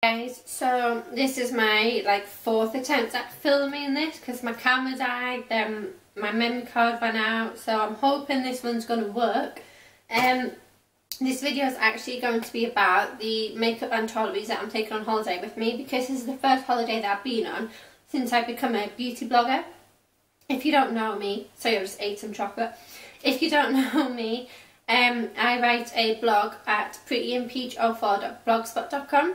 Guys, so this is my fourth attempt at filming this because my camera died, then my memory card ran out, so I'm hoping this one's going to work. This video is actually going to be about the makeup and toiletries that I'm taking on holiday with me, because this is the first holiday that I've been on since I've become a beauty blogger. If you don't know me, sorry, I just ate some chocolate. If you don't know me, I write a blog at prettyandpeach04.blogspot.com.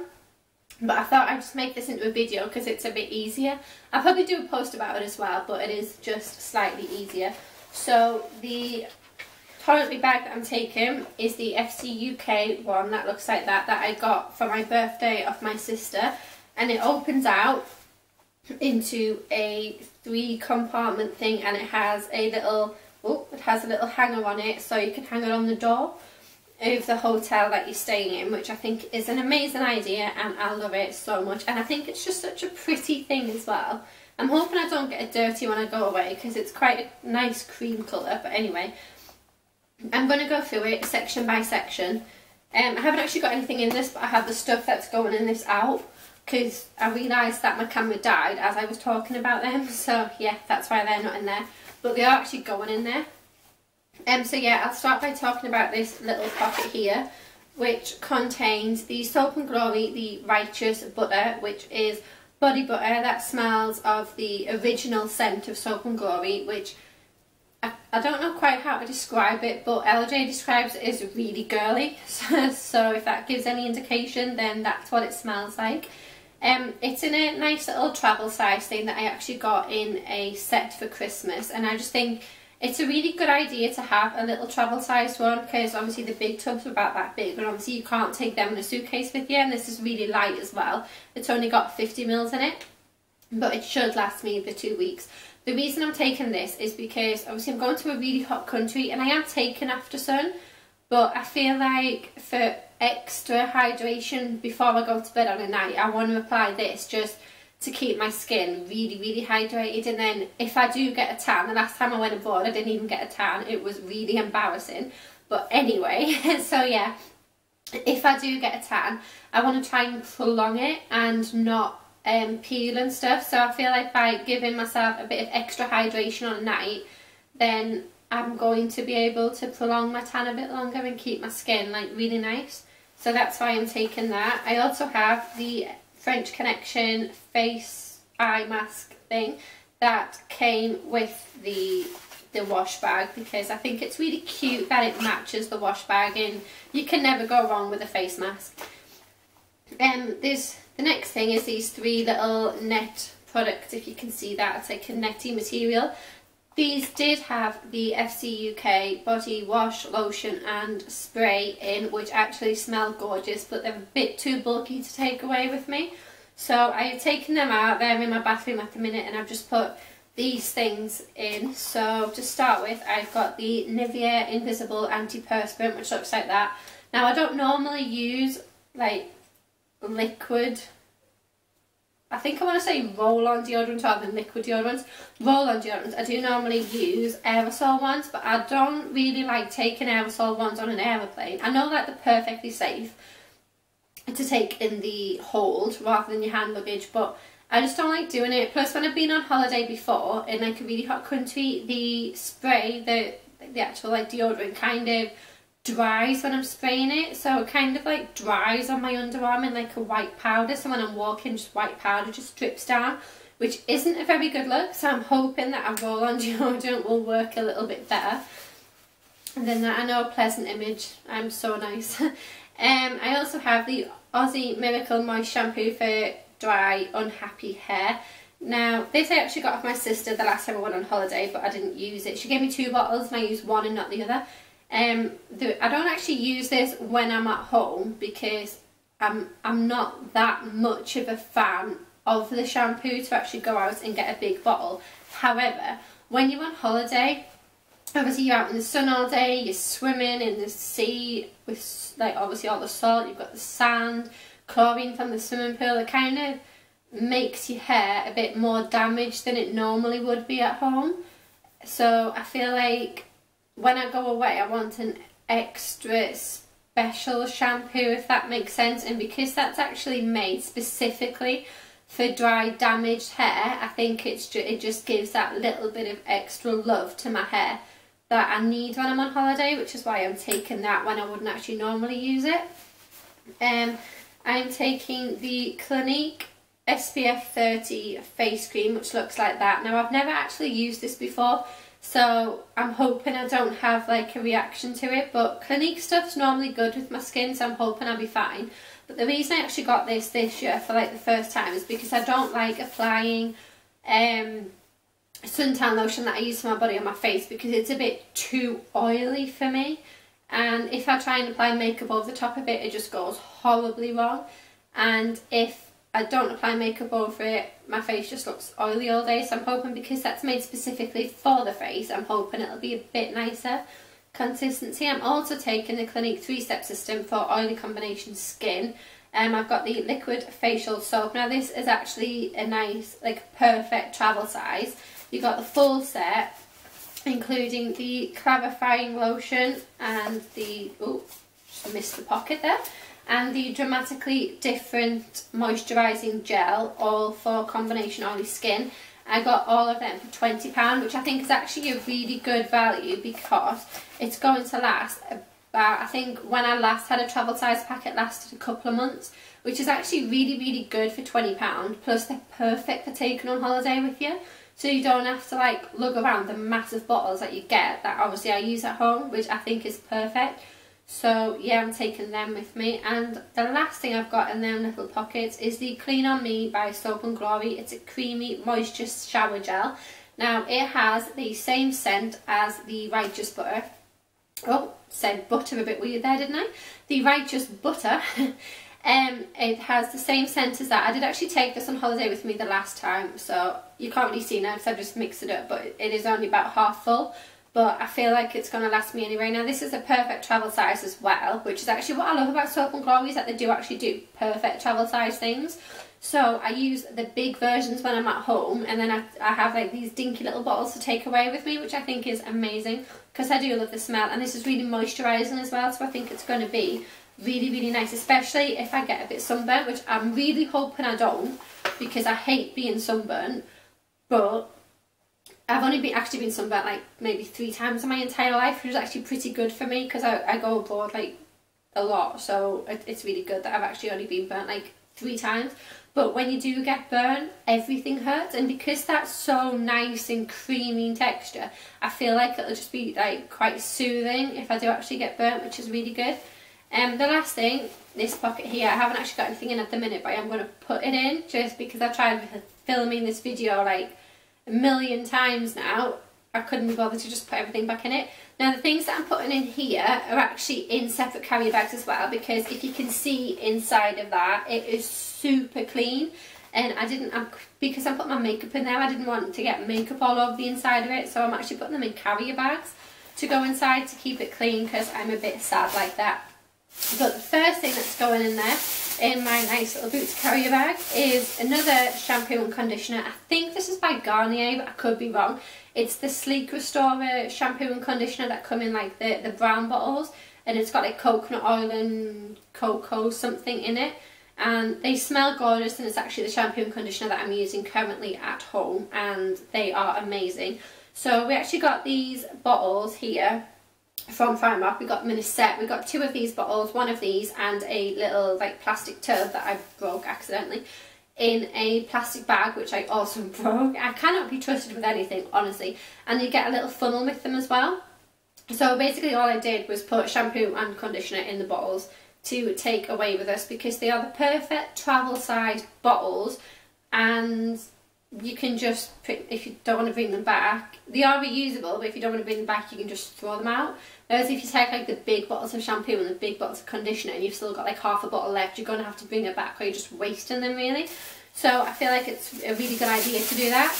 But I thought I'd just make this into a video because it's a bit easier. I'll probably do a post about it as well, but it is just slightly easier. So the toiletry bag that I'm taking is the fcuk one that looks like that I got for my birthday off my sister, and it opens out into a 3-compartment thing, and it has a little hanger on it, so you can hang it on the door of the hotel that you're staying in, which I think is an amazing idea, and I love it so much. And I think it's just such a pretty thing as well. I'm hoping I don't get it dirty when I go away because it's quite a nice cream colour. But anyway, I'm going to go through it section by section. I haven't actually got anything in this, but I have the stuff that's going in this out because I realised that my camera died as I was talking about them. So yeah, that's why they're not in there, but they are actually going in there. So yeah, I'll start by talking about this little pocket here, which contains the Soap and Glory, the Righteous Butter, which is body butter that smells of the original scent of Soap and Glory, which I don't know quite how to describe it, but LJ describes it as really girly. So if that gives any indication, then that's what it smells like. It's in a nice little travel size thing that I actually got in a set for Christmas, and I just think it's a really good idea to have a little travel sized one, because obviously the big tubs are about that big, but obviously you can't take them in a suitcase with you, and this is really light as well. It's only got 50 mils in it, but it should last me the 2 weeks. The reason I'm taking this is because obviously I'm going to a really hot country, and I am taking after sun, but I feel like for extra hydration before I go to bed on a night, I want to apply this just to keep my skin really hydrated. And then if I do get a tan, the last time I went abroad I didn't even get a tan, it was really embarrassing, but anyway. So yeah, if I do get a tan, I want to try and prolong it and not peel and stuff. So I feel like by giving myself a bit of extra hydration on a night, then I'm going to be able to prolong my tan a bit longer and keep my skin really nice. So that's why I'm taking that. I also have the French Connection face eye mask thing that came with the wash bag, because I think it's really cute that it matches the wash bag, and you can never go wrong with a face mask. The next thing is these 3 little net products. If you can see that, it's like a netty material. These did have the fcuk body wash, lotion and spray in, which actually smell gorgeous, but they're a bit too bulky to take away with me. So I've taken them out. They're in my bathroom at the minute, and I've just put these things in. So to start with, I've got the Nivea Invisible Antiperspirant, which looks like that. Now I don't normally use liquid, I think I want to say roll-on deodorant rather than liquid deodorants. Roll-on deodorants, I do normally use aerosol ones, but I don't really like taking aerosol ones on an aeroplane. I know that they're perfectly safe to take in the hold rather than your hand luggage, but I just don't like doing it. Plus, when I've been on holiday before in a really hot country, the spray, the actual deodorant kind of dries when I'm spraying it, so it kind of dries on my underarm in a white powder. So when I'm walking, just white powder just drips down, which isn't a very good look. So I'm hoping that a roll-on deodorant will work a little bit better. And then that, I know, a pleasant image. I'm so nice. I also have the Aussie Miracle Moist Shampoo for dry, unhappy hair. Now, this I actually got off my sister the last time I went on holiday, but I didn't use it. She gave me 2 bottles and I used one and not the other. I don't actually use this when I'm at home because I'm not that much of a fan of the shampoo to actually go out and get a big bottle. However, when you're on holiday, obviously you're out in the sun all day, you're swimming in the sea with obviously all the salt, you've got the sand, chlorine from the swimming pool. It kind of makes your hair a bit more damaged than it normally would be at home. So I feel like when I go away, I want an extra special shampoo, if that makes sense, and because that's actually made specifically for dry damaged hair, I think it just gives that little bit of extra love to my hair that I need when I'm on holiday, which is why I'm taking that when I wouldn't actually normally use it. I'm taking the Clinique SPF 30 face cream, which looks like that. Now, I've never actually used this before, so I'm hoping I don't have like a reaction to it, but Clinique stuff's normally good with my skin, so I'm hoping I'll be fine. But the reason I actually got this year for like the first time is because I don't like applying suntan lotion that I use for my body on my face, because it's a bit too oily for me, and if I try and apply makeup over the top of it, it just goes horribly wrong. And if I don't apply makeup over it, my face just looks oily all day. So I'm hoping, because that's made specifically for the face, I'm hoping it'll be a bit nicer consistency. I'm also taking the Clinique 3-step system for oily combination skin. I've got the liquid facial soap. Now this is actually a nice, like, perfect travel size. You got the full set, including the clarifying lotion and the, oh, just missed the pocket there, and the dramatically different moisturising gel, all for combination oily skin. I got all of them for £20, which I think is actually a really good value, because it's going to last about, I think when I last had a travel size packet, lasted a couple of months, which is actually really, really good for £20. Plus they're perfect for taking on holiday with you, so you don't have to like lug around the massive bottles that you get that obviously I use at home, which I think is perfect. So yeah, I'm taking them with me. And the last thing I've got in them little pockets is the Clean On Me by Soap and Glory. It's a creamy moisture shower gel. Now it has the same scent as the Righteous Butter. Oh, said butter a bit weird there, didn't I? The Righteous Butter. It has the same scent as that. I did actually take this on holiday with me the last time, so you can't really see now because I've just mixed it up, but it is only about half full. But I feel like it's going to last me anyway. Now this is a perfect travel size as well, which is actually what I love about Soap and Glory, is that they do actually do perfect travel size things. So I use the big versions when I'm at home, and then I have like these dinky little bottles to take away with me, which I think is amazing, because I do love the smell, and this is really moisturising as well, so I think it's going to be really, really nice, especially if I get a bit sunburnt, which I'm really hoping I don't, because I hate being sunburnt. But I've only actually been sunburnt like maybe 3 times in my entire life, which is actually pretty good for me, because I go abroad like a lot, so it's really good that I've actually only been burnt like 3 times. But when you do get burnt, everything hurts, and because that's so nice and creamy in texture, I feel like it'll just be like quite soothing if I do actually get burnt, which is really good. The last thing, this pocket here, I haven't actually got anything in at the minute, but I'm going to put it in just because I've tried filming this video like a million times now. I couldn't be bothered to just put everything back in it. Now the things that I'm putting in here are actually in separate carrier bags as well, because if you can see inside of that, it is super clean. And because I put my makeup in there, I didn't want to get makeup all over the inside of it, so I'm actually putting them in carrier bags to go inside to keep it clean, because I'm a bit sad like that. But the first thing that's going in there, in my nice little Boots carrier bag, is another shampoo and conditioner. I think this is by Garnier, but I could be wrong. It's the Sleek Restorer shampoo and conditioner that come in like the brown bottles, and it's got like coconut oil and cocoa something in it, and they smell gorgeous, and it's actually the shampoo and conditioner that I'm using currently at home, and they are amazing. So we actually got these bottles here from Primark. We got them in a set. We got 2 of these bottles, 1 of these, and a little like plastic tub that I broke accidentally in a plastic bag, which I also broke. I cannot be trusted with anything, honestly. And you get a little funnel with them as well. So basically all I did was put shampoo and conditioner in the bottles to take away with us, because they are the perfect travel size bottles, and you can just, if you don't want to bring them back, they are reusable, but if you don't want to bring them back, you can just throw them out. Whereas if you take like the big bottles of shampoo and the big bottles of conditioner, and you've still got like half a bottle left, you're going to have to bring it back, or you're just wasting them really. So I feel like it's a really good idea to do that.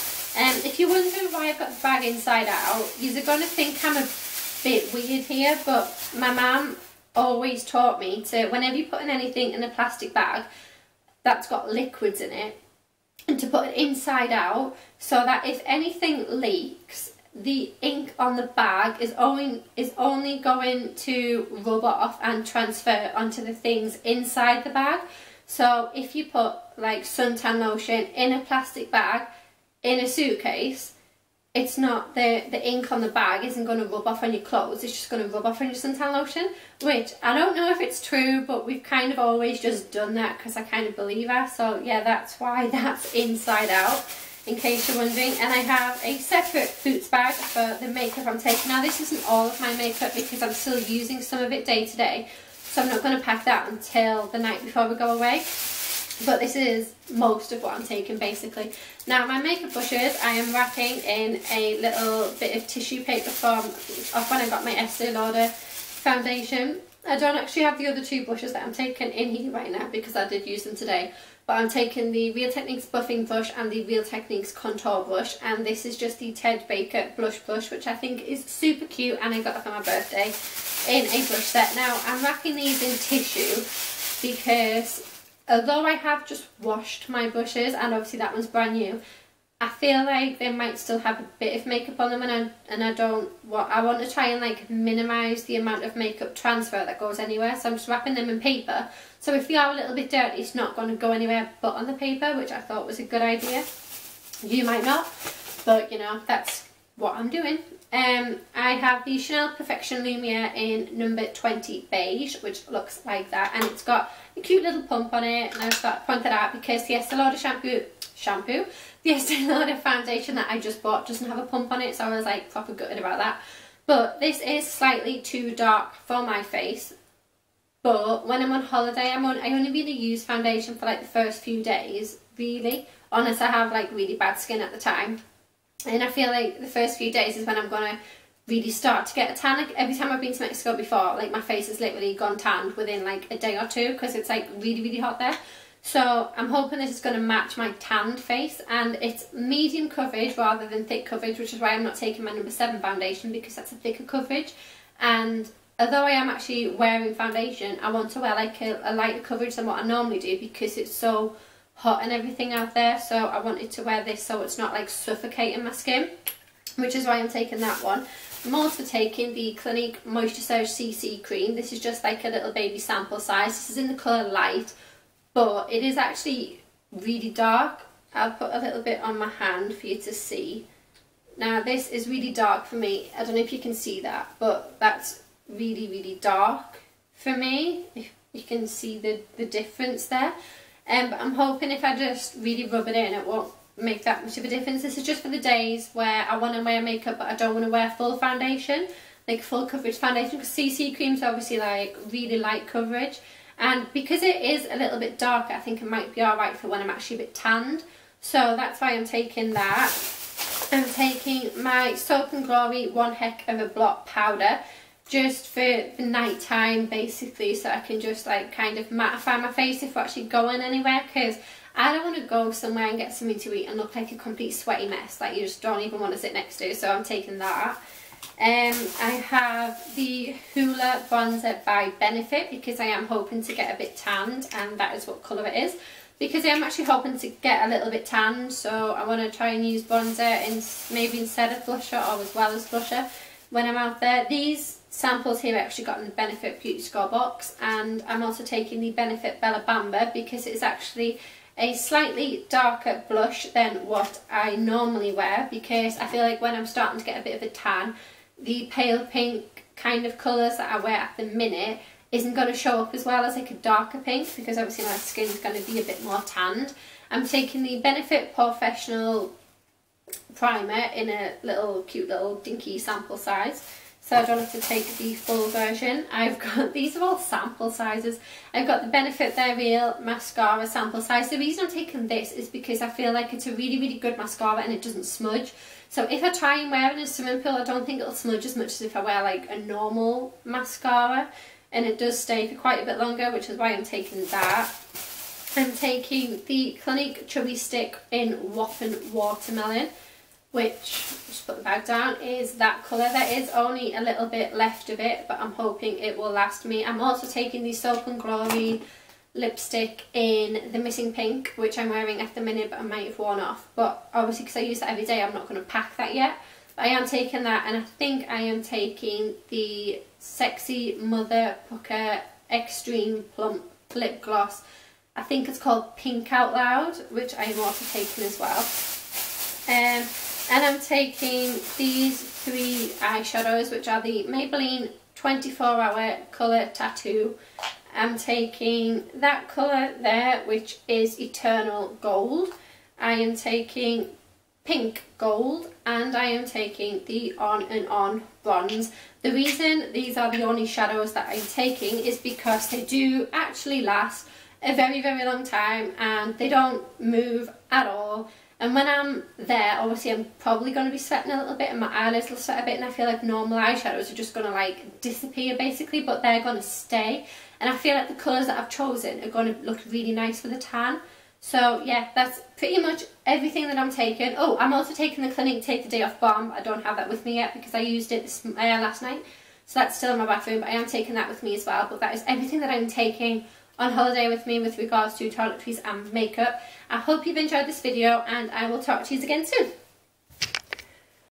If you're wondering why I've got the bag inside out, you're going to think I'm a bit weird here, but my mum always taught me to, whenever you're putting anything in a plastic bag that's got liquids in it, and to put it inside out, so that if anything leaks, the ink on the bag is only going to rub off and transfer onto the things inside the bag. So if you put like suntan lotion in a plastic bag in a suitcase, it's not, the ink on the bag isn't going to rub off on your clothes, it's just going to rub off on your suntan lotion, which I don't know if it's true, but we've kind of always just done that because I kind of believe her. So yeah, that's why that's inside out, in case you're wondering. And I have a separate boots bag for the makeup I'm taking. Now this isn't all of my makeup because I'm still using some of it day to day, so I'm not going to pack that until the night before we go away. But this is most of what I'm taking basically. Now my makeup brushes I am wrapping in a little bit of tissue paper from off when I got my Estee Lauder foundation. I don't actually have the other two brushes that I'm taking in here right now because I did use them today. But I'm taking the Real Techniques buffing brush and the Real Techniques contour brush, and this is just the Ted Baker blush brush, which I think is super cute and I got it for my birthday in a brush set. Now I'm wrapping these in tissue because although I have just washed my brushes, and obviously that one's brand new, I feel like they might still have a bit of makeup on them, and I want to try and like minimise the amount of makeup transfer that goes anywhere. So I'm just wrapping them in paper. So if they are a little bit dirty, it's not going to go anywhere but on the paper, which I thought was a good idea. You might not, but you know, that's what I'm doing. I have the Chanel Perfection Lumiere in number 20 beige, which looks like that, and it's got a cute little pump on it, and I've got pointed out because the Estee Lauder the Estee Lauder foundation that I just bought doesn't have a pump on it, so I was like proper gutted about that. But this is slightly too dark for my face. But when I'm on holiday, I only really use foundation for like the first few days, really, unless I have like really bad skin at the time. And I feel like the first few days is when I'm going to really start to get a tan. Like every time I've been to Mexico before, like my face has literally gone tanned within like a day or two because it's like really, really hot there. So I'm hoping this is going to match my tanned face, and it's medium coverage rather than thick coverage, which is why I'm not taking my number 7 foundation because that's a thicker coverage. And although I am actually wearing foundation, I want to wear like a lighter coverage than what I normally do because it's so hot and everything out there. So I wanted to wear this so it's not like suffocating my skin, which is why I'm taking that one. I'm also taking the Clinique Moisture Surge CC cream. This is just like a little baby sample size. This is in the colour light, but it is actually really dark. I'll put a little bit on my hand for you to see. Now this is really dark for me. I don't know if you can see that, but that's really, really dark for me. If you can see the difference there. But I'm hoping if I just really rub it in, it won't make that much of a difference. This is just for the days where I want to wear makeup but I don't want to wear full foundation, like full coverage foundation, because CC cream's obviously like really light coverage, and because it is a little bit darker, I think it might be alright for when I'm actually a bit tanned. So that's why I'm taking that. I'm taking my Soap and Glory One Heck of a Blot powder, just for the night time basically, so I can just like kind of mattify my face if we're actually going anywhere, because I don't want to go somewhere and get something to eat and look like a complete sweaty mess like you just don't even want to sit next to. So I'm taking that. I have the Hoola bronzer by Benefit because I am hoping to get a bit tanned, and that is what colour it is, because I am actually hoping to get a little bit tanned. So I want to try and use bronzer maybe instead of blusher or as well as blusher when I'm out there. These samples here I actually got in the Benefit Beauty Score box, and I'm also taking the Benefit Bella Bamba because it's actually a slightly darker blush than what I normally wear, because I feel like when I'm starting to get a bit of a tan, the pale pink kind of colours that I wear at the minute isn't going to show up as well as like a darker pink, because obviously my skin's going to be a bit more tanned. I'm taking the Benefit Professional primer in a cute little dinky sample size, so I don't have to take the full version. I've got, these are all sample sizes. I've got the Benefit They're Real mascara sample size. The reason I'm taking this is because I feel like it's a really, really good mascara and it doesn't smudge. So if I try and wear it in a swimming pool, I don't think it'll smudge as much as if I wear like a normal mascara, and it does stay for quite a bit longer, which is why I'm taking that. I'm taking the Clinique Chubby Stick in Waffen Watermelon, which, just put the bag down, is that colour. There is only a little bit left of it, but I'm hoping it will last me. I'm also taking the Soap and Glory lipstick in the Missing Pink, which I'm wearing at the minute, but I might have worn off. But obviously because I use that every day, I'm not going to pack that yet. But I am taking that, and I think I am taking the Sexy Mother Pucker Extreme Plump Lip Gloss. I think it's called Pink Out Loud, which I am also taking as well. And I'm taking these 3 eyeshadows, which are the Maybelline 24-Hour Colour Tattoo. I'm taking that colour there, which is Eternal Gold. I am taking Pink Gold, and I am taking the On and On Bronze. The reason these are the only shadows that I'm taking is because they do actually last a very, very long time, and they don't move at all. And when I'm there, obviously I'm probably going to be sweating a little bit, and my eyelids will sweat a bit, and I feel like normal eyeshadows are just going to like disappear basically, but they're going to stay. And I feel like the colours that I've chosen are going to look really nice with a tan. So yeah, that's pretty much everything that I'm taking. Oh, I'm also taking the Clinique Take the Day Off Balm. I don't have that with me yet because I used it last night. So that's still in my bathroom, but I am taking that with me as well. But that is everything that I'm taking on holiday with me with regards to toiletries and makeup. I hope you've enjoyed this video, and I will talk to you again soon.